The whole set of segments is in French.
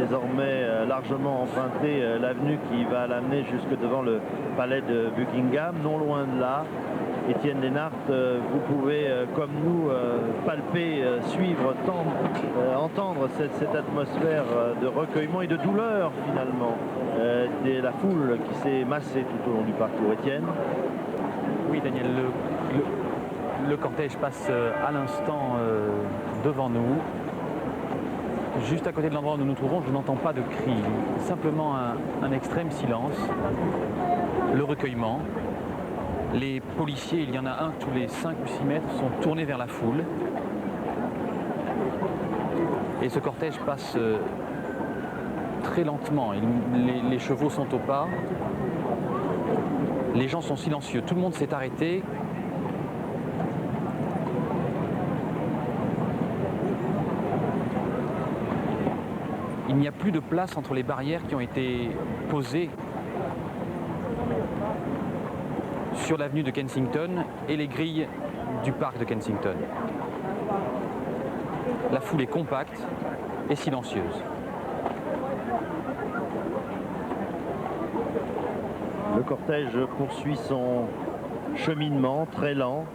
désormais largement emprunter l'avenue qui va l'amener jusque devant le palais de Buckingham. Non loin de là, Étienne Lénart, vous pouvez, comme nous, palper, suivre, entendre cette atmosphère de recueillement et de douleur, finalement, de la foule qui s'est massée tout au long du parcours. Étienne? Oui, Daniel, le cortège passe à l'instant devant nous. Juste à côté de l'endroit où nous nous trouvons, je n'entends pas de cris, simplement un extrême silence, le recueillement. Les policiers, il y en a un tous les 5 ou 6 mètres, sont tournés vers la foule. Et ce cortège passe très lentement. Les chevaux sont au pas. Les gens sont silencieux. Tout le monde s'est arrêté. Il n'y a plus de place entre les barrières qui ont été posées sur l'avenue de Kensington et les grilles du parc de Kensington. La foule est compacte et silencieuse. Le cortège poursuit son cheminement très lent.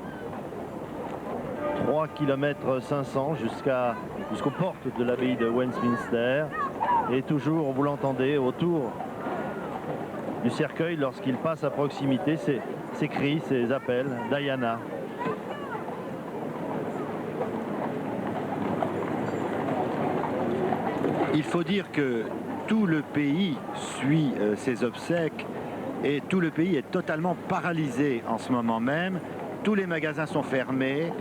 3 km 500 jusqu'aux portes de l'abbaye de Westminster. Et toujours, vous l'entendez, autour du cercueil, lorsqu'il passe à proximité, ces cris, ces appels, Diana. Il faut dire que tout le pays suit ces obsèques et tout le pays est totalement paralysé en ce moment même. Tous les magasins sont fermés.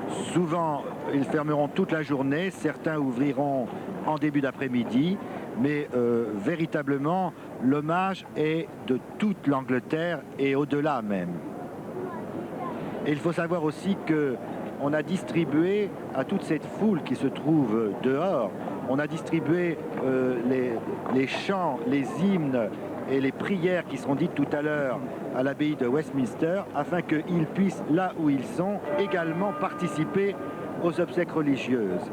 Souvent, ils fermeront toute la journée. Certains ouvriront en début d'après-midi. Mais véritablement, l'hommage est de toute l'Angleterre et au-delà même. Et il faut savoir aussi qu'on a distribué à toute cette foule qui se trouve dehors, on a distribué les chants, les hymnes et les prières qui seront dites tout à l'heure à l'abbaye de Westminster, afin qu'ils puissent, là où ils sont, également participer aux obsèques religieuses.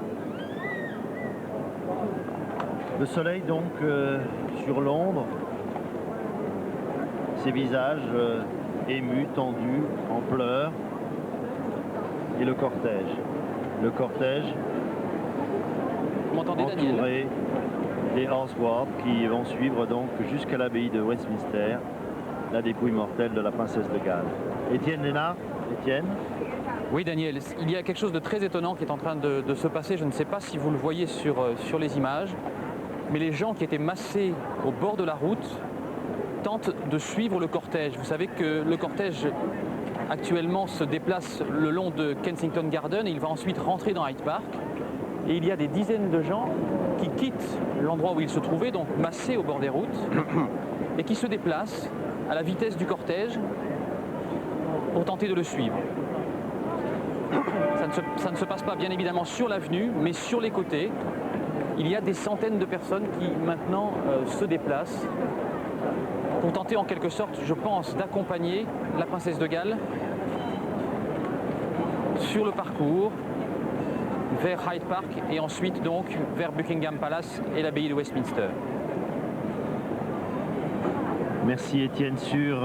Le soleil donc sur Londres, ces visages émus, tendus, en pleurs, et le cortège. Le cortège entouré des Horseward qui vont suivre donc jusqu'à l'abbaye de Westminster, la dépouille mortelle de la princesse de Galles. Étienne Lénart, Étienne? Oui, Daniel, il y a quelque chose de très étonnant qui est en train de se passer. Je ne sais pas si vous le voyez sur les images, mais les gens qui étaient massés au bord de la route tentent de suivre le cortège. Vous savez que le cortège actuellement se déplace le long de Kensington Garden et il va ensuite rentrer dans Hyde Park. Et il y a des dizaines de gens qui quittent l'endroit où ils se trouvaient, donc massés au bord des routes, et qui se déplacent à la vitesse du cortège pour tenter de le suivre. Ça ne se passe pas bien évidemment sur l'avenue, mais sur les côtés. Il y a des centaines de personnes qui maintenant se déplacent pour tenter en quelque sorte, je pense, d'accompagner la princesse de Galles sur le parcours vers Hyde Park et ensuite donc vers Buckingham Palace et l'abbaye de Westminster. Merci Étienne. Sur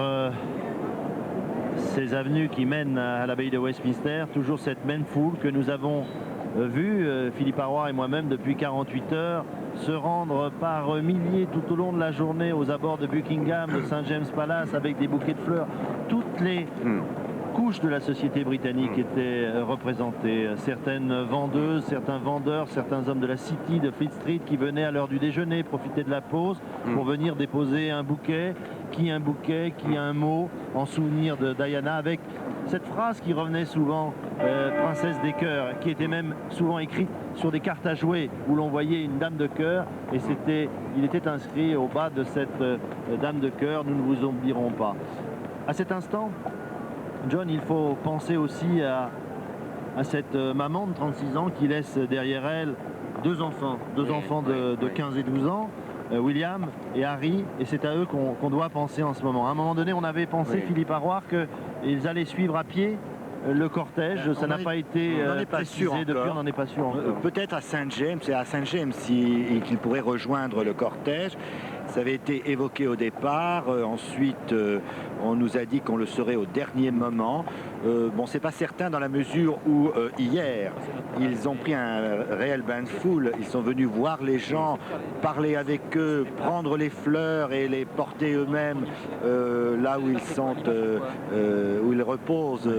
ces avenues qui mènent à l'abbaye de Westminster, toujours cette même foule que nous avons vue, Philippe Arroir et moi-même, depuis 48 heures, se rendre par milliers tout au long de la journée aux abords de Buckingham, de St James Palace, avec des bouquets de fleurs. Toutes les couches de la société britannique étaient représentées. Certaines vendeuses, certains vendeurs, certains hommes de la City, de Fleet Street, qui venaient à l'heure du déjeuner profiter de la pause pour venir déposer un bouquet, qui un mot en souvenir de Diana, avec cette phrase qui revenait souvent, princesse des cœurs, qui était même souvent écrite sur des cartes à jouer où l'on voyait une dame de cœur, et il était inscrit au bas de cette dame de cœur, nous ne vous oublierons pas. À cet instant, John, il faut penser aussi à cette maman de 36 ans qui laisse derrière elle deux enfants de 15 et 12 ans, William et Harry, et c'est à eux qu'on doit penser en ce moment. À un moment donné, on avait pensé, Philippe Arroir, qu'ils allaient suivre à pied le cortège? Ça n'a pas été on n'en est pas sûr précisé depuis, encore. on n'en est pas sûr encore. Peut-être à Saint-James, c'est à Saint-James qu'il pourrait rejoindre le cortège. Ça avait été évoqué au départ. Ensuite, on nous a dit qu'on le saurait au dernier moment. Bon, c'est pas certain dans la mesure où hier, ils ont pris un réel bain de foule. Ils sont venus voir les gens, parler avec eux, prendre les fleurs et les porter eux-mêmes là où ils sont, où ils reposent.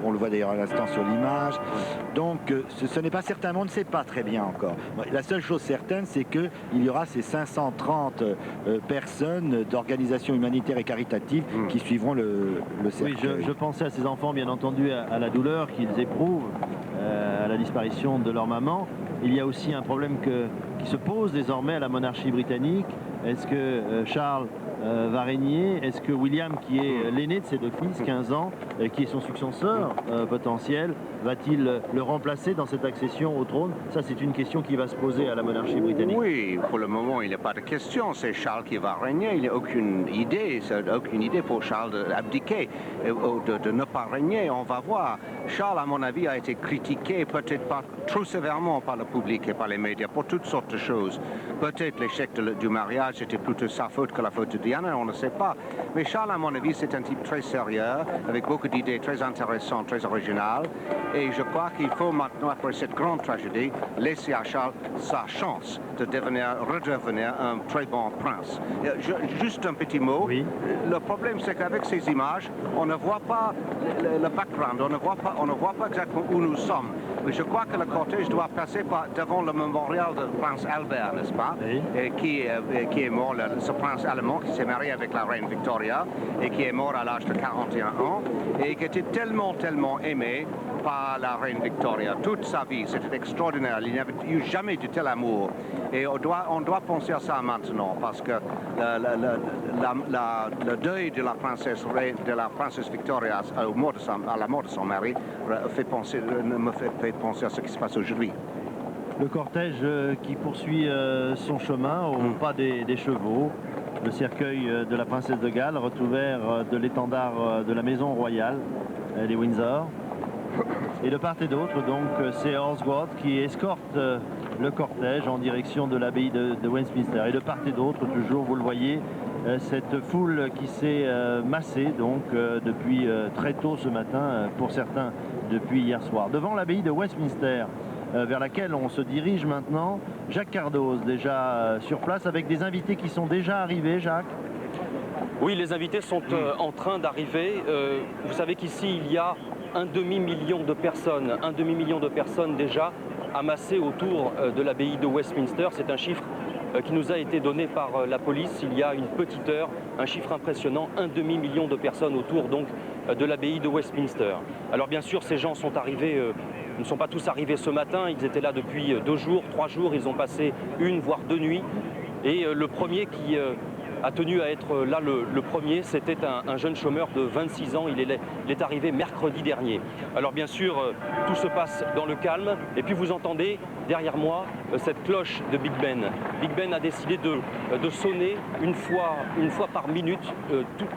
On le voit d'ailleurs à l'instant sur l'image. Donc, ce n'est pas certain, mais on ne sait pas très bien encore. La seule chose certaine, c'est qu'il y aura ces 530 personnes d'organisations humanitaires et caritatives qui suivront le cercueil. Oui, je pensais à ces enfants, bien entendu, à la douleur qu'ils éprouvent à la disparition de leur maman. Il y a aussi un problème qui se pose désormais à la monarchie britannique. Est-ce que Charles va régner? Est-ce que William, qui est l'aîné de ses deux fils, 15 ans, qui est son successeur potentiel, va-t-il le remplacer dans cette accession au trône? Ça, c'est une question qui va se poser à la monarchie britannique. Oui, pour le moment, il n'y a pas de question. C'est Charles qui va régner. Il n'y a aucune idée pour Charles d'abdiquer, de ne pas régner. On va voir. Charles, à mon avis, a été critiqué peut-être pas trop sévèrement par le public et par les médias pour toutes sortes de choses. Peut-être l'échec du mariage était plutôt sa faute que la faute de Diana, on ne sait pas. Mais Charles, à mon avis, c'est un type très sérieux, avec beaucoup d'idées très intéressantes, très originales. Et je crois qu'il faut maintenant, après cette grande tragédie, laisser à Charles sa chance de redevenir un très bon prince. Juste un petit mot. Oui. Le problème, c'est qu'avec ces images, on ne voit pas le background, on ne voit pas exactement où nous sommes. Mais je crois que le cortège doit passer devant le mémorial de Prince Albert, n'est-ce pas? Oui. Et qui est mort, ce prince allemand qui s'est marié avec la reine Victoria et qui est mort à l'âge de 41 ans et qui était tellement aimé par la reine Victoria toute sa vie. C'était extraordinaire. Il n'y avait eu jamais de tel amour. Et on doit penser à ça maintenant parce que le deuil de la princesse Victoria à la mort de son mari me fait penser à ce qui se passe aujourd'hui. Le cortège qui poursuit son chemin au pas des chevaux. Le cercueil de la princesse de Galles, recouvert de l'étendard de la maison royale des Windsor. Et de part et d'autre, donc, c'est Horsworth qui escorte le cortège en direction de l'abbaye de Westminster. Et de part et d'autre, toujours, vous le voyez, cette foule qui s'est massée donc depuis très tôt ce matin, pour certains depuis hier soir. Devant l'abbaye de Westminster, vers laquelle on se dirige maintenant, Jacques Cardoz, déjà sur place, avec des invités qui sont déjà arrivés, Jacques. Oui, les invités sont en train d'arriver. Vous savez qu'ici, il y a un demi-million de personnes déjà amassées autour de l'abbaye de Westminster. C'est un chiffre qui nous a été donné par la police il y a une petite heure, un chiffre impressionnant, un demi-million de personnes autour donc de l'abbaye de Westminster. Alors bien sûr, ces gens sont arrivés, ne sont pas tous arrivés ce matin, ils étaient là depuis 2 jours, 3 jours, ils ont passé 1 voire 2 nuits. Et le premier qui a tenu à être là le premier, c'était un jeune chômeur de 26 ans. Il est arrivé mercredi dernier. Alors bien sûr, tout se passe dans le calme. Et puis vous entendez derrière moi cette cloche de Big Ben. Big Ben a décidé de sonner une fois par minute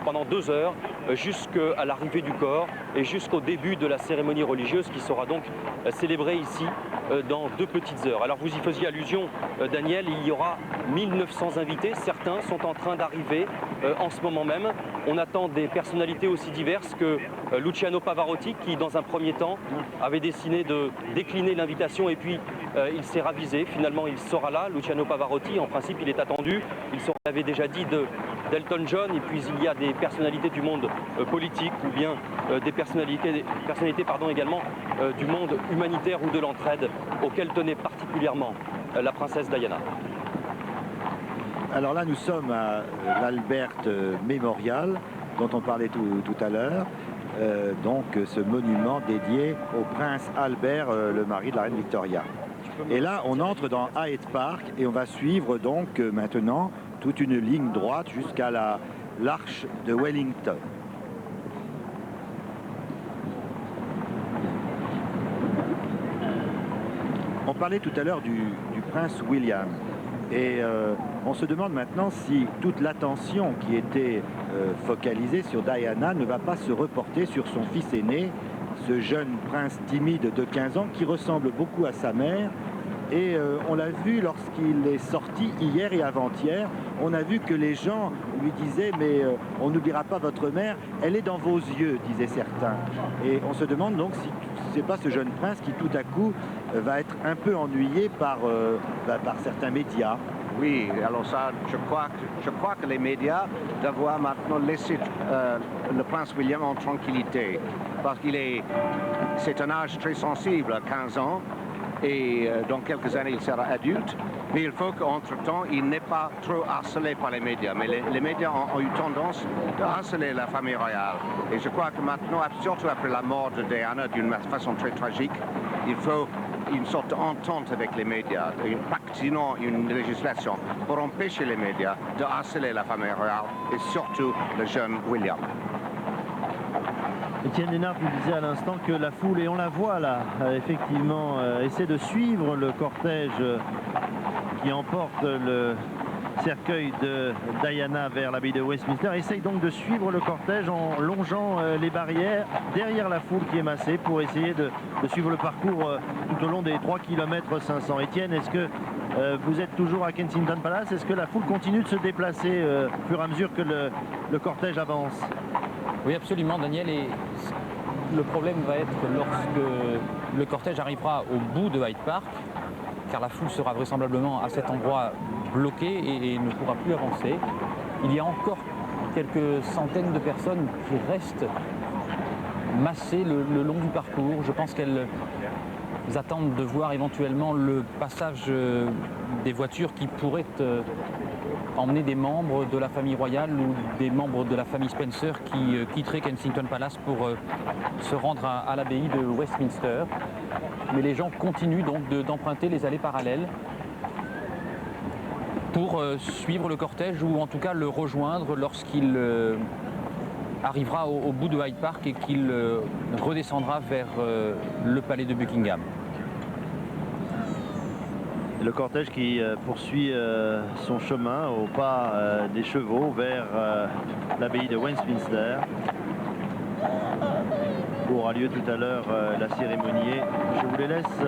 pendant 2 heures jusqu'à l'arrivée du corps et jusqu'au début de la cérémonie religieuse qui sera donc célébrée ici dans 2 petites heures. Alors vous y faisiez allusion, Daniel, il y aura 1900 invités. Certains sont en train d'arriver en ce moment même. On attend des personnalités aussi diverses que Luciano Pavarotti qui dans un premier temps avait décidé de décliner l'invitation et puis il s'est ravisé. Finalement il sera là, Luciano Pavarotti. En principe il est attendu. Il avait déjà dit d'Elton John et puis il y a des personnalités du monde politique ou bien des personnalités également du monde humanitaire ou de l'entraide auquel tenait particulièrement la princesse Diana. Alors là, nous sommes à l'Albert Memorial, dont on parlait tout à l'heure. Donc ce monument dédié au prince Albert, le mari de la reine Victoria. Et là, on entre dans Hyde Park et on va suivre donc maintenant toute une ligne droite jusqu'à l'arche de Wellington. On parlait tout à l'heure du prince William. Et on se demande maintenant si toute l'attention qui était focalisée sur Diana ne va pas se reporter sur son fils aîné, ce jeune prince timide de 15 ans qui ressemble beaucoup à sa mère. Et on l'a vu lorsqu'il est sorti hier et avant-hier. On a vu que les gens lui disaient mais on n'oubliera pas votre mère, elle est dans vos yeux, disaient certains. Et on se demande donc si c'est pas ce jeune prince qui tout à coup va être un peu ennuyé par certains médias. Oui, alors ça, je crois que les médias doivent maintenant laisser le prince William en tranquillité. Parce c'est un âge très sensible, à 15 ans. Et dans quelques années, il sera adulte. Mais il faut qu'entre-temps, il n'est pas trop harcelé par les médias. Mais les médias ont eu tendance à harceler la famille royale. Et je crois que maintenant, surtout après la mort de Diana, d'une façon très tragique, il faut une sorte d'entente avec les médias, sinon une législation pour empêcher les médias de harceler la famille royale et surtout le jeune William. Étienne Lénard nous disait à l'instant que la foule, et on la voit là, effectivement, essaie de suivre le cortège qui emporte le cercueil de Diana vers l'abbaye de Westminster, essaye donc de suivre le cortège en longeant les barrières derrière la foule qui est massée pour essayer de suivre le parcours tout au long des 3 km 500. Étienne, est-ce que vous êtes toujours à Kensington Palace? Est-ce que la foule continue de se déplacer au fur et à mesure que le cortège avance? Oui, absolument, Daniel. Et le problème va être lorsque le cortège arrivera au bout de Hyde Park, car la foule sera vraisemblablement à cet endroit bloquée et ne pourra plus avancer. Il y a encore quelques centaines de personnes qui restent massées le long du parcours. Je pense qu'elles attendent de voir éventuellement le passage des voitures qui pourraient emmener des membres de la famille royale ou des membres de la famille Spencer qui quitteraient Kensington Palace pour se rendre à l'abbaye de Westminster. Mais les gens continuent donc d'emprunter les allées parallèles pour suivre le cortège ou en tout cas le rejoindre lorsqu'il arrivera au bout de Hyde Park et qu'il redescendra vers le palais de Buckingham. Le cortège qui poursuit son chemin au pas des chevaux vers l'abbaye de Westminster, où aura lieu tout à l'heure la cérémonie. Et je vous les laisse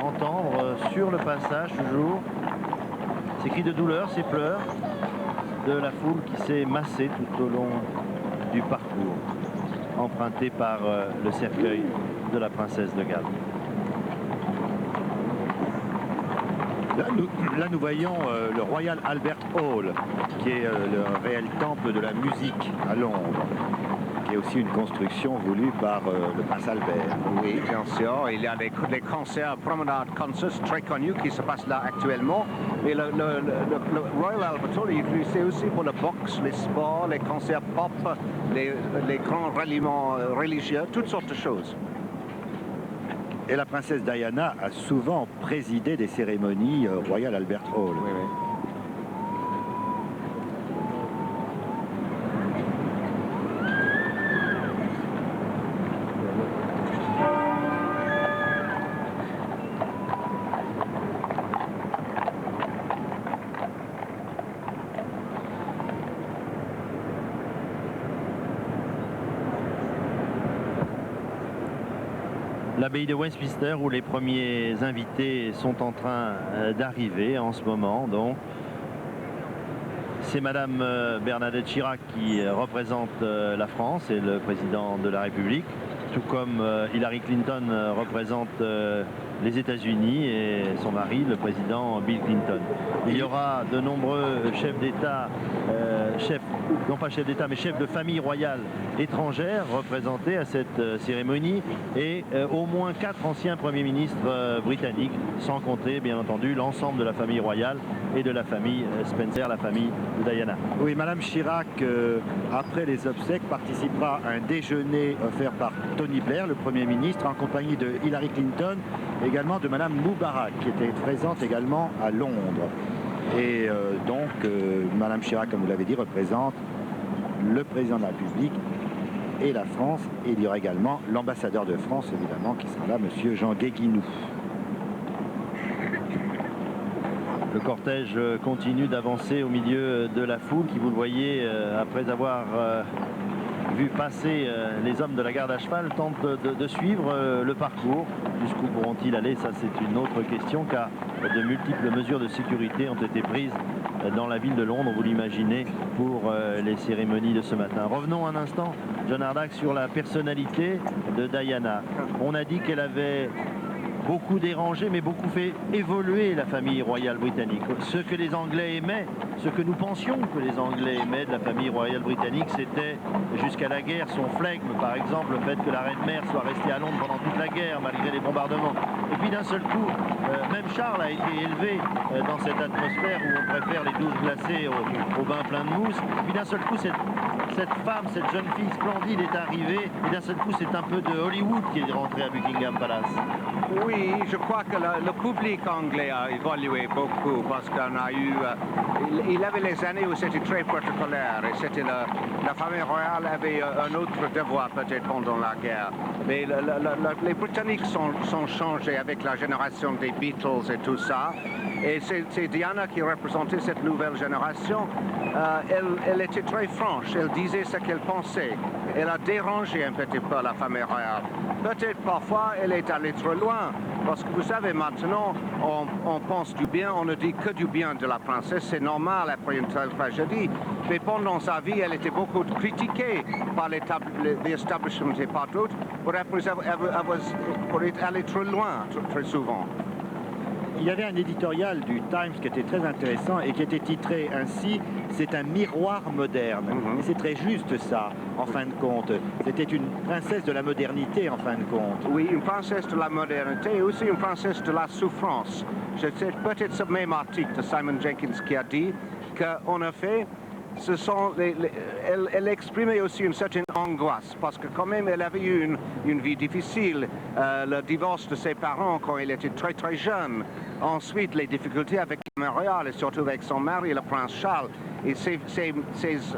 entendre sur le passage toujours ces cris de douleur, ces pleurs de la foule qui s'est massée tout au long du parcours emprunté par le cercueil de la princesse de Galles. Là, nous voyons le Royal Albert Hall, qui est le réel temple de la musique à Londres, qui est aussi une construction voulue par le prince Albert. Oui, bien sûr. Il y a des concerts, promenade concerts très connus qui se passent là actuellement. Mais le Royal Albert Hall est utilisé aussi pour le boxe, les sports, les concerts pop, les grands ralliements religieux, toutes sortes de choses. Et la princesse Diana a souvent présidé des cérémonies Royal Albert Hall. Oui, oui. L'abbaye de Westminster où les premiers invités sont en train d'arriver en ce moment. Donc, c'est Madame Bernadette Chirac qui représente la France et le président de la République, tout comme Hillary Clinton représente les États-Unis et son mari, le président Bill Clinton. Il y aura de nombreux chefs d'État, non pas chefs d'État, mais chefs de famille royale étrangères représentés à cette cérémonie et au moins 4 anciens premiers ministres britanniques, sans compter bien entendu l'ensemble de la famille royale et de la famille Spencer, la famille de Diana. Oui, Madame Chirac, après les obsèques, participera à un déjeuner offert par Tony Blair, le Premier ministre, en compagnie de Hillary Clinton, également de Madame Moubarak, qui était présente également à Londres. Et donc, Madame Chirac, comme vous l'avez dit, représente le président de la République et la France. Et il y aura également l'ambassadeur de France, évidemment, qui sera là, Monsieur Jean Guéguinou. Le cortège continue d'avancer au milieu de la foule qui, vous le voyez, après avoir vu passer les hommes de la garde à cheval, tentent de suivre le parcours. Jusqu'où pourront-ils aller? Ça, c'est une autre question, car de multiples mesures de sécurité ont été prises dans la ville de Londres, vous l'imaginez, pour les cérémonies de ce matin. Revenons un instant, John Ardagh, sur la personnalité de Diana. On a dit qu'elle avait beaucoup dérangé, mais beaucoup fait évoluer la famille royale britannique. Ce que les Anglais aimaient, ce que nous pensions que les Anglais aimaient de la famille royale britannique, c'était jusqu'à la guerre son flegme, par exemple, le fait que la reine-mère soit restée à Londres pendant toute la guerre, malgré les bombardements. Et puis d'un seul coup, même Charles a été élevé dans cette atmosphère où on préfère les douches glacées au bain plein de mousse. Et puis d'un seul coup, cette femme, cette jeune fille splendide est arrivée, et d'un seul coup, c'est un peu de Hollywood qui est rentré à Buckingham Palace. Oui, je crois que le public anglais a évolué beaucoup parce qu'on a eu... il avait les années où c'était très protocolaire et c'était la famille royale avait un autre devoir peut-être pendant la guerre. Mais les Britanniques sont changés avec la génération des Beatles et tout ça. Et c'est Diana qui représentait cette nouvelle génération. Elle était très franche, elle disait ce qu'elle pensait. Elle a dérangé un petit peu la famille royale. Peut-être parfois elle est allée trop loin, parce que vous savez maintenant, on pense du bien, on ne dit que du bien de la princesse, c'est normal après une telle tragédie. Mais pendant sa vie, elle était beaucoup critiquée par l'establishment et par d'autres pour être allée trop loin, très souvent. Il y avait un éditorial du Times qui était très intéressant et qui était titré ainsi « C'est un miroir moderne ». Et c'est très juste ça, en fin de compte. C'était une princesse de la modernité, en fin de compte. Oui, une princesse de la modernité et aussi une princesse de la souffrance. C'est peut-être ce même article de Simon Jenkins qui a dit qu'en effet, elle exprimait aussi une certaine angoisse parce que quand même elle avait eu une vie difficile, le divorce de ses parents quand elle était très très jeune, ensuite les difficultés avec la famille royale et surtout avec son mari le prince Charles et ses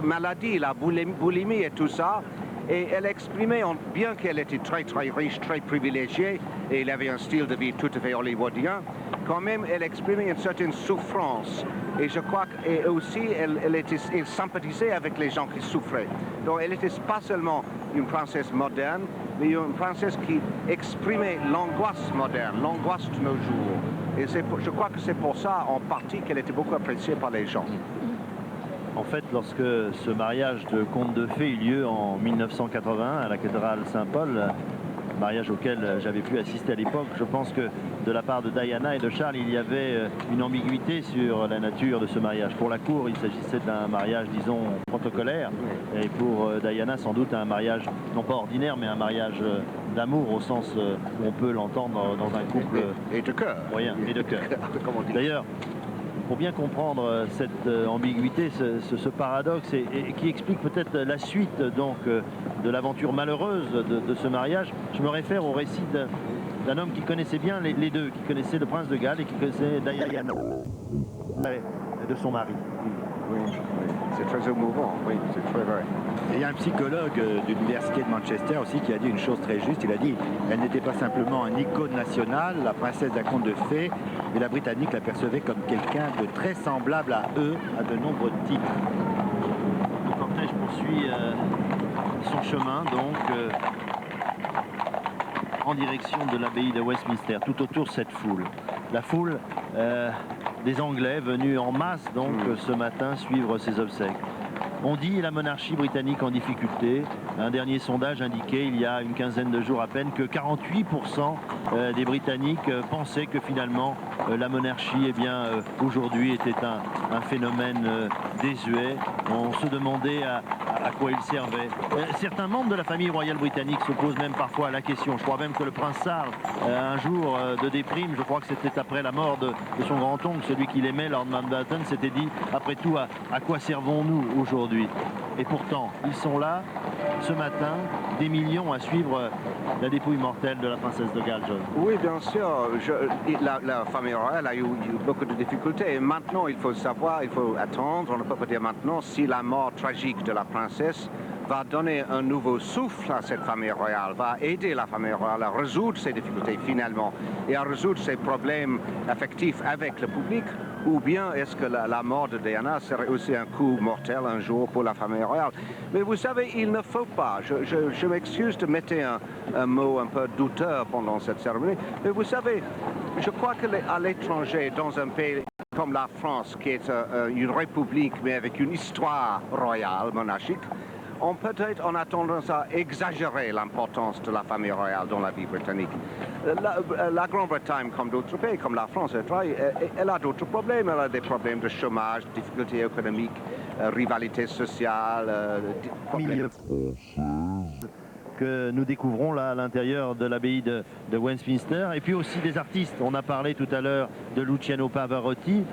maladies, la boulimie et tout ça. Et elle exprimait, bien qu'elle était très très riche, très privilégiée, et elle avait un style de vie tout à fait hollywoodien, quand même elle exprimait une certaine souffrance. Et je crois qu'aussi elle sympathisait avec les gens qui souffraient. Donc elle n'était pas seulement une princesse moderne, mais une princesse qui exprimait l'angoisse moderne, l'angoisse de nos jours. Et je crois que c'est pour ça en partie qu'elle était beaucoup appréciée par les gens. En fait, lorsque ce mariage de conte de fées eut lieu en 1981 à la cathédrale Saint-Paul, mariage auquel j'avais pu assister à l'époque, je pense que de la part de Diana et de Charles, il y avait une ambiguïté sur la nature de ce mariage. Pour la cour, il s'agissait d'un mariage, disons, protocolaire, et pour Diana, sans doute un mariage, non pas ordinaire, mais un mariage d'amour au sens où on peut l'entendre dans un couple et de cœur. Moyen, et de cœur. D'ailleurs, pour bien comprendre cette ambiguïté, ce paradoxe, et qui explique peut-être la suite donc de l'aventure malheureuse de ce mariage, je me réfère au récit d'un homme qui connaissait bien les deux, qui connaissait le prince de Galles et qui connaissait Diana, de son mari. Oui, c'est très émouvant, oui, c'est très vrai. Et il y a un psychologue de l'université de Manchester aussi qui a dit une chose très juste. Il a dit elle n'était pas simplement une icône nationale, la princesse d'un conte de fées, mais la Britannique la percevait comme quelqu'un de très semblable à eux, à de nombreux titres. Le cortège poursuit son chemin, donc, en direction de l'abbaye de Westminster, tout autour de cette foule. La foule des Anglais venus en masse, donc, ce matin, suivre ces obsèques. On dit la monarchie britannique en difficulté. Un dernier sondage indiquait il y a une quinzaine de jours à peine que 48% des Britanniques pensaient que finalement la monarchie, eh bien, aujourd'hui était un phénomène désuet. On se demandait à quoi il servait. Certains membres de la famille royale britannique se posent même parfois la question. Je crois même que le prince Charles, un jour de déprime, je crois que c'était après la mort de son grand-oncle, celui qu'il aimait, Lord Mountbatten, s'était dit, après tout, à quoi servons-nous aujourd'hui? Et pourtant, ils sont là, ce matin, des millions à suivre la dépouille mortelle de la princesse de Galles. Oui, bien sûr. La famille royale a eu beaucoup de difficultés. Et maintenant, il faut savoir, il faut attendre, on ne peut pas dire maintenant, si la mort tragique de la princesse va donner un nouveau souffle à cette famille royale, va aider la famille royale à résoudre ses difficultés finalement et à résoudre ses problèmes affectifs avec le public, ou bien est-ce que la mort de Diana serait aussi un coup mortel un jour pour la famille royale. Mais vous savez, il ne faut pas, je m'excuse de mettre un mot un peu douteux pendant cette cérémonie, mais vous savez, je crois qu'à l'étranger, dans un pays comme la France, qui est une république, mais avec une histoire royale, monarchique, on a tendance à exagérer l'importance de la famille royale dans la vie britannique. La Grande-Bretagne, comme d'autres pays, comme la France, elle a d'autres problèmes. Elle a des problèmes de chômage, difficultés économiques, rivalité sociale. Que nous découvrons là à l'intérieur de l'abbaye de Westminster, et puis aussi des artistes. On a parlé tout à l'heure de Luciano Pavarotti,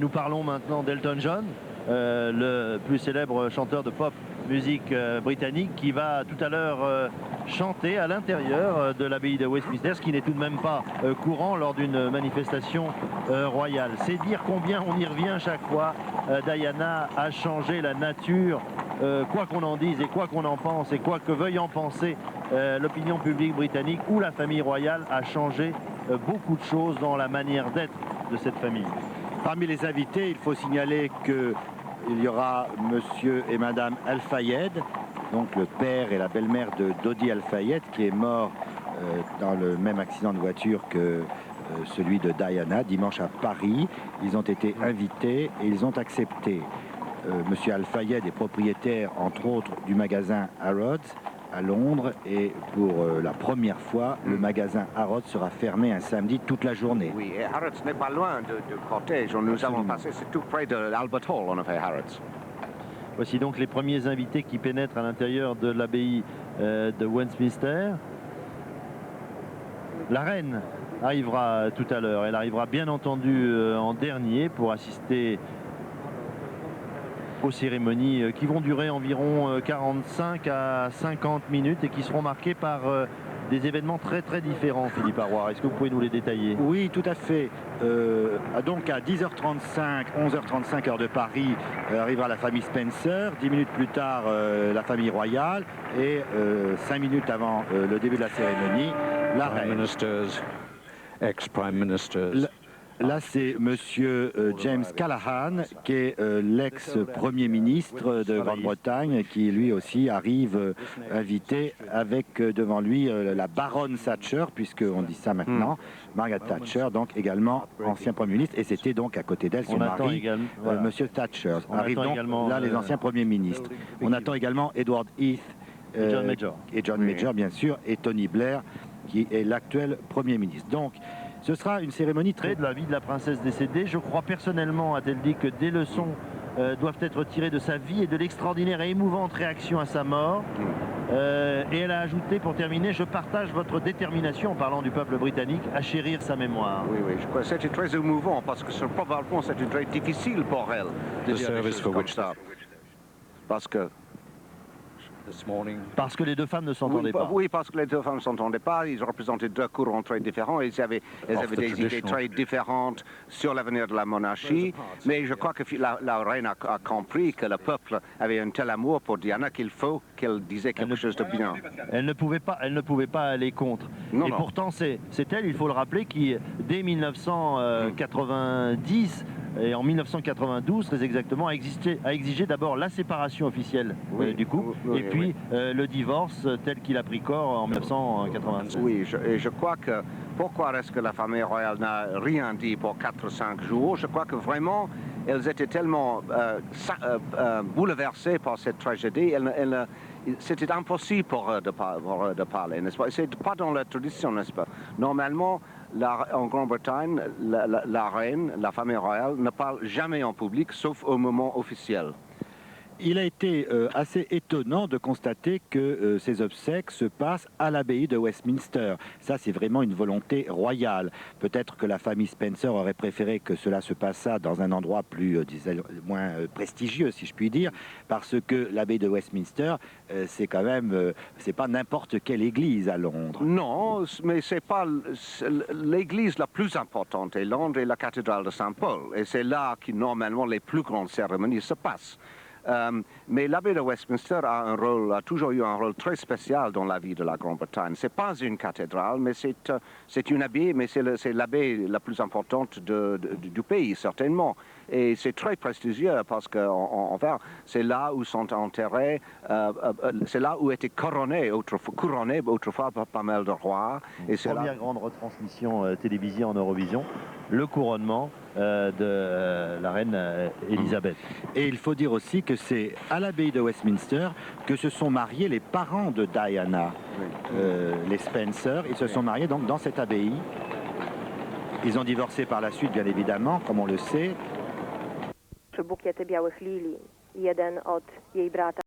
nous parlons maintenant d'Elton John, le plus célèbre chanteur de pop musique britannique, qui va tout à l'heure chanter à l'intérieur de l'abbaye de Westminster, ce qui n'est tout de même pas courant lors d'une manifestation royale. C'est dire combien on y revient chaque fois. Diana a changé la nature, quoi qu'on en dise et quoi qu'on en pense et quoi que veuille en penser l'opinion publique britannique, ou la famille royale a changé beaucoup de choses dans la manière d'être de cette famille. Parmi les invités, il faut signaler qu'il y aura monsieur et madame Al-Fayed, donc le père et la belle-mère de Dodi Al-Fayed, qui est mort dans le même accident de voiture que celui de Diana dimanche à Paris. Ils ont été invités et ils ont accepté. Monsieur Al-Fayed est propriétaire, entre autres, du magasin Harrods à Londres, et pour la première fois, le magasin Harrods sera fermé un samedi toute la journée. Oui, et Harrods n'est pas loin du cortège. Nous avons passé, c'est tout près de Albert Hall, on a fait Harrods. Voici donc les premiers invités qui pénètrent à l'intérieur de l'abbaye de Westminster. La reine arrivera tout à l'heure. Elle arrivera bien entendu en dernier pour assister aux cérémonies qui vont durer environ 45 à 50 minutes et qui seront marquées par des événements très très différents, Philippe Arroir. Est-ce que vous pouvez nous les détailler? Oui, tout à fait. Donc à 10h35, 11h35 heure de Paris, arrivera la famille Spencer. 10 minutes plus tard, la famille royale. Et 5 minutes avant le début de la cérémonie, la reine. Ex-prime ministers. Là, c'est monsieur James Callaghan, qui est l'ex-premier ministre de Grande-Bretagne, qui lui aussi arrive invité avec devant lui la baronne Thatcher, puisqu'on dit ça maintenant, Margaret Thatcher, donc également ancien premier ministre, et c'était donc à côté d'elle son mari, monsieur Thatcher. Arrivent donc là les anciens premiers ministres. On attend également Edward Heath et John Major, bien sûr, et Tony Blair, qui est l'actuel premier ministre. Donc, ce sera une cérémonie très de la vie de la princesse décédée. Je crois personnellement, a-t-elle dit, que des leçons doivent être tirées de sa vie et de l'extraordinaire et émouvante réaction à sa mort. Et elle a ajouté, pour terminer, je partage votre détermination, en parlant du peuple britannique, à chérir sa mémoire. Oui, oui, je crois que c'était très émouvant, parce que probablement c'était très difficile pour elle de dire des choses comme ça. Parce que les deux femmes ne s'entendaient pas. Oui, parce que les deux femmes ne s'entendaient pas. Ils représentaient deux courants très différents. Elles avaient des idées très différentes sur l'avenir de la monarchie. Mais je crois que la reine a compris que le peuple avait un tel amour pour Diana qu'il faut qu'elle disait quelque chose de bien. Elle ne pouvait pas aller contre. Non, et non. Pourtant, c'est elle, il faut le rappeler, qui, dès 1990, et en 1992, très exactement, a exigé d'abord la séparation officielle du couple, et puis le divorce tel qu'il a pris corps en 1996. Oui, et je crois que pourquoi est-ce que la famille royale n'a rien dit pour 4 ou 5 jours? Je crois que vraiment, elles étaient tellement bouleversées par cette tragédie, c'était impossible pour eux de parler, n'est-ce pas? C'est pas dans la tradition, n'est-ce pas? Normalement, en Grande-Bretagne, la reine, la famille royale, ne parle jamais en public, sauf au moment officiel. Il a été assez étonnant de constater que ces obsèques se passent à l'abbaye de Westminster. Ça, c'est vraiment une volonté royale. Peut-être que la famille Spencer aurait préféré que cela se passât dans un endroit plus, moins prestigieux, si je puis dire, parce que l'abbaye de Westminster, c'est quand même, c'est pas n'importe quelle église à Londres. Non, mais c'est pas l'église la plus importante. Et Londres est la cathédrale de Saint-Paul. Et c'est là que normalement les plus grandes cérémonies se passent. Mais l'abbaye de Westminster a toujours eu un rôle très spécial dans la vie de la Grande-Bretagne. Ce n'est pas une cathédrale, mais c'est une abbaye, mais c'est l'abbaye la plus importante du pays, certainement. Et c'est très prestigieux parce que c'est là où sont enterrés, c'est là où étaient couronnés autrefois pas mal de rois. Et c'est Première grande retransmission télévisée en Eurovision, le couronnement de la reine Elisabeth. Et il faut dire aussi que c'est à l'abbaye de Westminster que se sont mariés les parents de Diana, les Spencer. Ils se sont mariés donc dans cette abbaye. Ils ont divorcé par la suite, bien évidemment, comme on le sait. Bukiety białych lilii. Jeden od jej brata